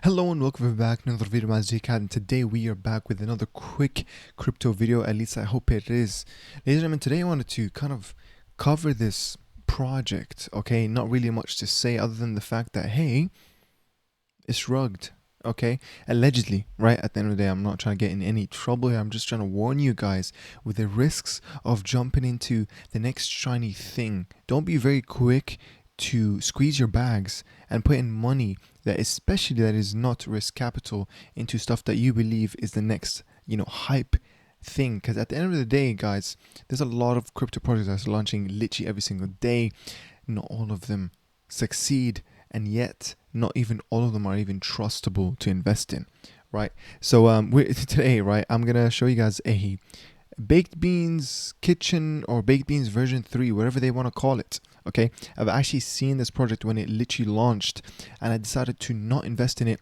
Hello and welcome back to another video. My name is JCat, and today we are back with another quick crypto video. At least I hope it is. Ladies and gentlemen, today I wanted to kind of cover this project. Okay, not really much to say other than the fact that hey, it's rugged. Okay, allegedly, right? At the end of the day, I'm not trying to get in any trouble here. I'm just trying to warn you guys with the risks of jumping into the next shiny thing. Don't be very quick to squeeze your bags and put in money that, especially that is not risk capital, into stuff that you believe is the next, hype thing. Because at the end of the day, guys, there's a lot of crypto projects that's launching literally every single day. Not all of them succeed, and yet not even all of them are even trustable to invest in, right? So today, right, I'm gonna show you guys a baked beans kitchen or baked beans version 3, whatever they want to call it. Okay, I've actually seen this project when it literally launched, and I decided to not invest in it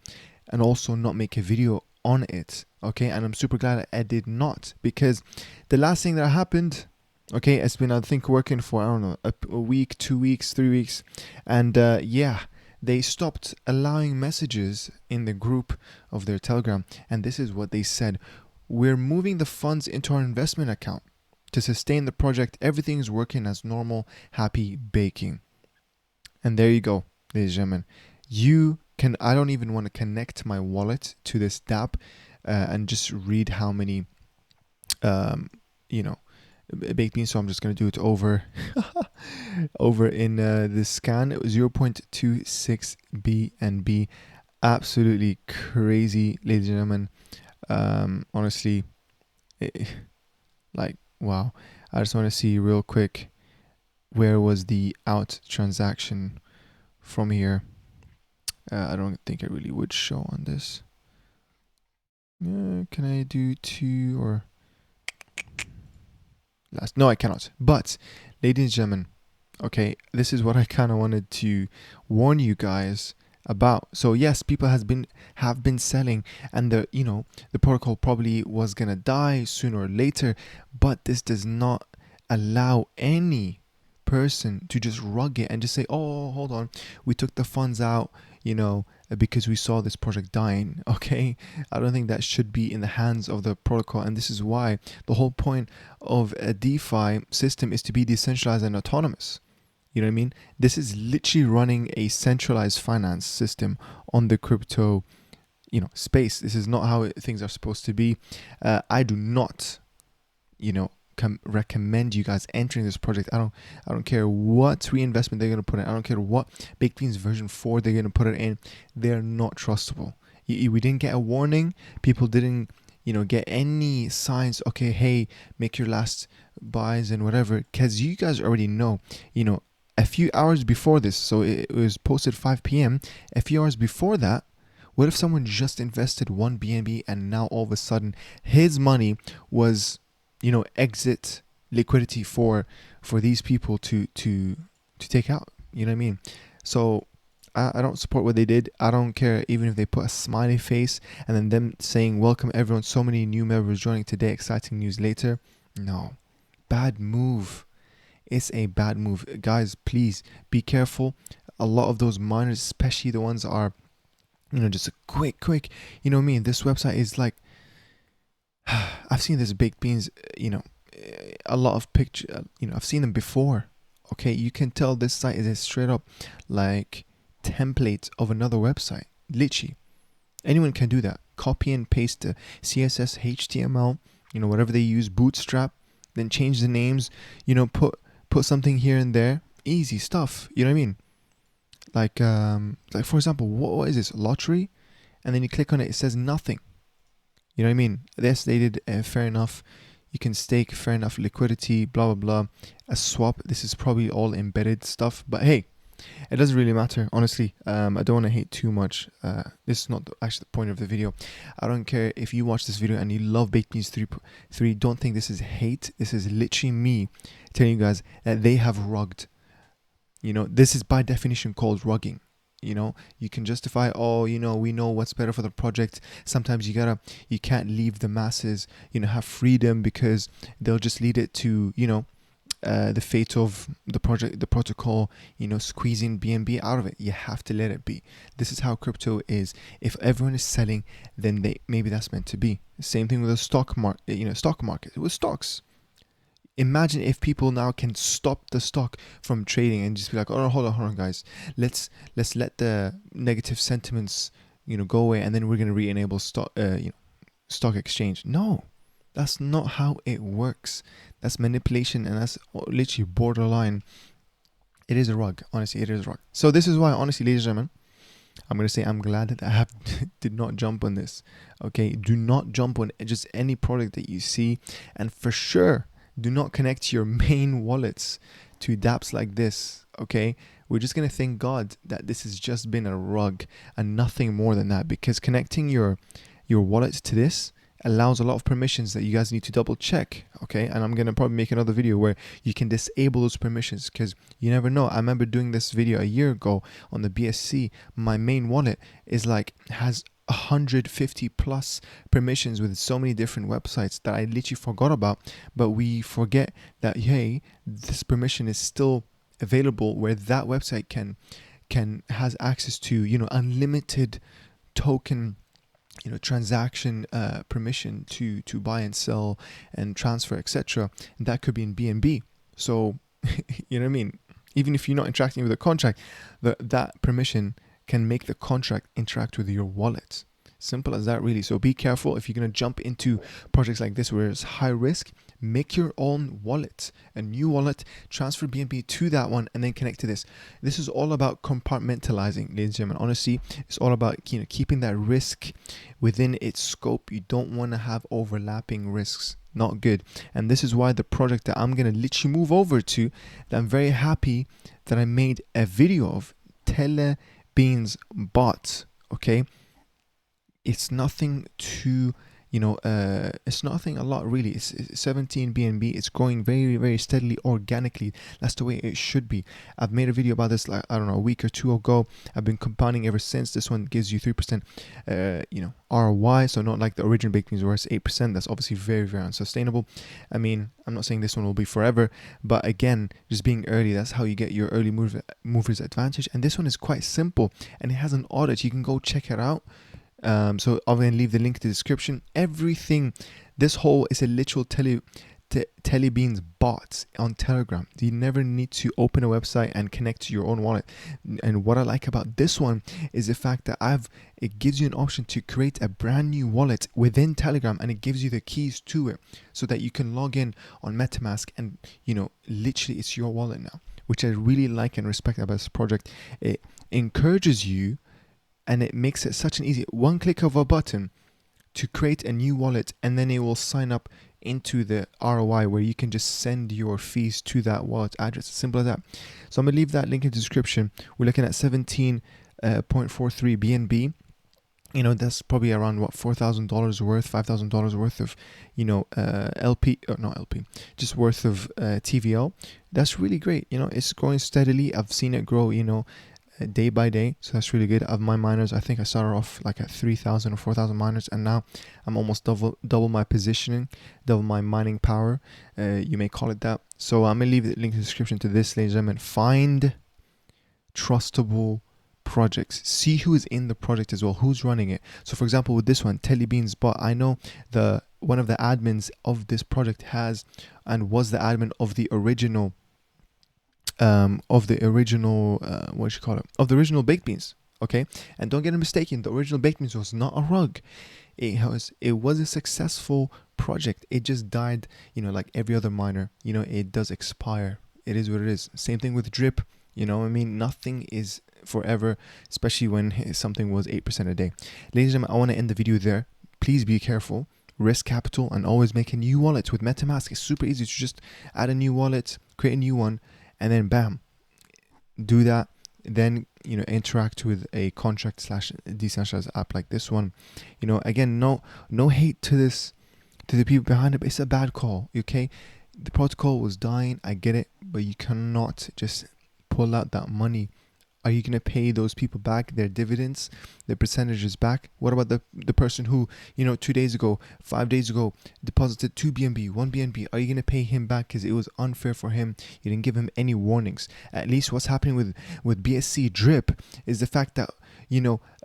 and also not make a video on it. Okay, and I'm super glad I did not, because the last thing that happened, okay, it's been, I think, working for, I don't know, a week, 2 weeks, 3 weeks, and yeah, they stopped allowing messages in the group of their Telegram, and this is what they said: we're moving the funds into our investment account to sustain the project. Everything's working as normal. Happy baking. And there you go, ladies and gentlemen. I don't even want to connect my wallet to this dApp and just read how many, you know, baked beans. So I'm just going to do it over in the scan. It was 0.26 BNB. Absolutely crazy, ladies and gentlemen. Honestly, like, wow. I just want to see real quick, where was the out transaction from here. I don't think it really would show on this. Can I do two or last? No, I cannot. But ladies and gentlemen, okay, this is what I kind of wanted to warn you guys about. So yes, people have been selling, and the protocol probably was gonna die sooner or later, but this does not allow any person to just rug it and just say, oh, hold on, we took the funds out, because we saw this project dying. Okay, I don't think that should be in the hands of the protocol, and this is why the whole point of a DeFi system is to be decentralized and autonomous. You know what I mean? This is literally running a centralized finance system on the crypto, space. This is not how things are supposed to be. I do not, recommend you guys entering this project. I don't care what reinvestment they're gonna put in. I don't care what Baked Beans version 4 they're gonna put it in. They're not trustable. We didn't get a warning. People didn't, get any signs. Okay, hey, make your last buys and whatever, because you guys already know, a few hours before this, so it was posted 5 p.m. A few hours before that, what if someone just invested 1 BNB and now all of a sudden his money was, exit liquidity for these people to take out? You know what I mean? So I don't support what they did. I don't care even if they put a smiley face and then them saying, welcome everyone, so many new members joining today, exciting news later. No, bad move. It's a bad move. Guys, please be careful. A lot of those miners, especially the ones are, just a quick, this website is like, I've seen this baked beans, a lot of picture, I've seen them before. Okay, you can tell this site is a straight up like template of another website. Literally, anyone can do that. Copy and paste the CSS, HTML, whatever they use, Bootstrap, then change the names, put something here and there. Easy stuff. You know what I mean? Like for example, what is this? Lottery? And then you click on it, it says nothing. You know what I mean? Yes, they did fair enough. You can stake, fair enough, liquidity, blah, blah, blah. A swap, this is probably all embedded stuff. But hey, it doesn't really matter, honestly. I don't want to hate too much. This is not actually the point of the video. I don't care if you watch this video and you love Baked Beans 3. Don't think this is hate. This is literally me telling you guys that they have rugged. This is by definition called rugging. You can justify, oh, we know what's better for the project. Sometimes you can't leave the masses, have freedom, because they'll just lead it to, the fate of the project, the protocol, squeezing BNB out of it. You have to let it be. This is how crypto is. If everyone is selling, then maybe that's meant to be. Same thing with the stock market. Stock market with stocks. Imagine if people now can stop the stock from trading and just be like, oh, hold on, guys. Let's let the negative sentiments, go away, and then we're gonna re-enable stock exchange. No, that's not how it works. That's manipulation, and that's literally borderline. It is a rug. Honestly, it is a rug. So this is why, honestly, ladies and gentlemen, I'm going to say I'm glad that I did not jump on this. Okay, do not jump on just any product that you see, and for sure, do not connect your main wallets to dApps like this. Okay, we're just going to thank God that this has just been a rug and nothing more than that, because connecting your wallets to this allows a lot of permissions that you guys need to double check. Okay, and I'm gonna probably make another video where you can disable those permissions, because you never know. I remember doing this video a year ago on the BSC. My main wallet has 150 plus permissions with so many different websites that I literally forgot about. But we forget that, hey, this permission is still available, where that website has access to unlimited token transaction permission to buy and sell and transfer, etc. That could be in BNB. So you know what I mean, even if you're not interacting with the contract, that permission can make the contract interact with your wallet. Simple as that, really. So be careful if you're going to jump into projects like this where it's high risk. Make your own wallet, a new wallet, transfer BNB to that one, and then connect to this. This is all about compartmentalizing, ladies and gentlemen. Honestly, it's all about keeping that risk within its scope. You don't want to have overlapping risks. Not good. And this is why the project that I'm going to literally move over to, that I'm very happy that I made a video of, TeleBeans Bot. Okay, it's nothing too it's nothing a lot, really. It's 17 BNB. It's growing very, very steadily, organically. That's the way it should be. I've made a video about this, like, I don't know, a week or two ago. I've been compounding ever since. This one gives you 3% ROI, so not like the original baked beans where it's 8%. That's obviously very, very unsustainable. I mean, I'm not saying this one will be forever, but again, just being early, that's how you get your early movers advantage. And this one is quite simple, and it has an audit. You can go check it out. So I'm going to leave the link in the description. Everything, this whole is a literal TeleBeans bot on Telegram. You never need to open a website and connect to your own wallet. And what I like about this one is the fact that it gives you an option to create a brand new wallet within Telegram, and it gives you the keys to it so that you can log in on MetaMask, and literally it's your wallet now, which I really like and respect about this project. It encourages you, and it makes it such an easy one click of a button to create a new wallet, and then it will sign up into the ROI where you can just send your fees to that wallet address. Simple as that. So I'm gonna leave that link in the description. We're looking at 17.43 BNB. That's probably around what, $4,000 worth, $5,000 worth of LP, or not LP, just worth of TVL. That's really great. It's growing steadily. I've seen it grow day by day, so that's really good. Of my miners, I think I started off like at 3,000 or 4,000 miners, and now I'm almost double my positioning, double my mining power, you may call it that. So I'm gonna leave the link in the description to this, ladies and gentlemen. Find trustable projects, see who is in the project as well, who's running it. So for example, with this one, TeleBeans Bot, I know one of the admins of this project was the admin of the original original baked beans. Okay, and don't get it mistaken, the original baked beans was not a rug. It was a successful project. It just died, like every other miner. It does expire. It is what it is. Same thing with drip. Nothing is forever, especially when something was 8% a day. Ladies and gentlemen, I want to end the video there. Please be careful. Risk capital, and always make a new wallet with MetaMask. It's super easy to just add a new wallet, create a new one, and then bam, do that. Then interact with a contract / decentralized app like this one. Again, no hate to the people behind it, but it's a bad call. Okay, the protocol was dying, I get it, but you cannot just pull out that money Are you going to pay those people back their dividends, their percentages back? What about the person who, 2 days ago, 5 days ago, deposited 2 BNB, 1 BNB? Are you going to pay him back because it was unfair for him? You didn't give him any warnings. At least what's happening with BSC drip is the fact that,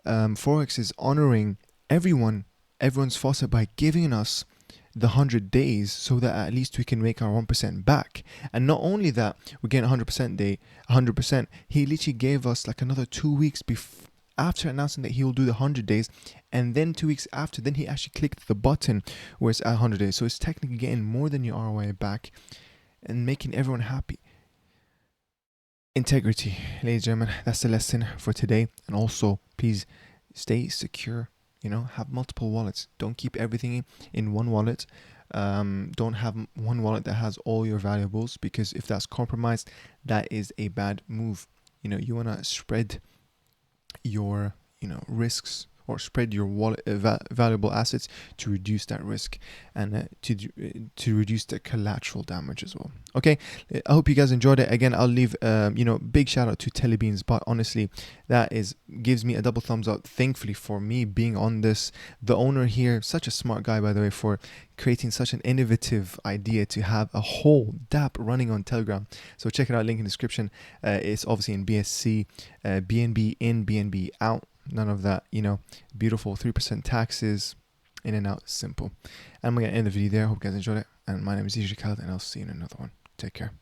Forex is honoring everyone's faucet by giving us the 100 days so that at least we can make our 1% back. And not only that, we're getting 100%. He literally gave us like another 2 weeks after announcing that he will do the 100 days, and then 2 weeks after, then he actually clicked the button where it's at 100 days. So it's technically getting more than your ROI back and making everyone happy. Integrity, ladies and gentlemen, that's the lesson for today. And also, please stay secure. Have multiple wallets. Don't keep everything in one wallet. Don't have one wallet that has all your valuables, because if that's compromised, that is a bad move. You want to spread your risks, or spread your wallet valuable assets to reduce that risk, and to reduce the collateral damage as well. Okay, I hope you guys enjoyed it. Again, I'll leave big shout out to TeleBeans Bot. Honestly, that gives me a double thumbs up, thankfully, for me being on this. The owner here, such a smart guy, by the way, for creating such an innovative idea to have a whole dApp running on Telegram. So check it out, link in the description. It's obviously in BSC, BNB in, BNB out. None of that, beautiful 3% taxes, in and out, simple. And I'm going to end the video there. Hope you guys enjoyed it. And my name is Khaled, and I'll see you in another one. Take care.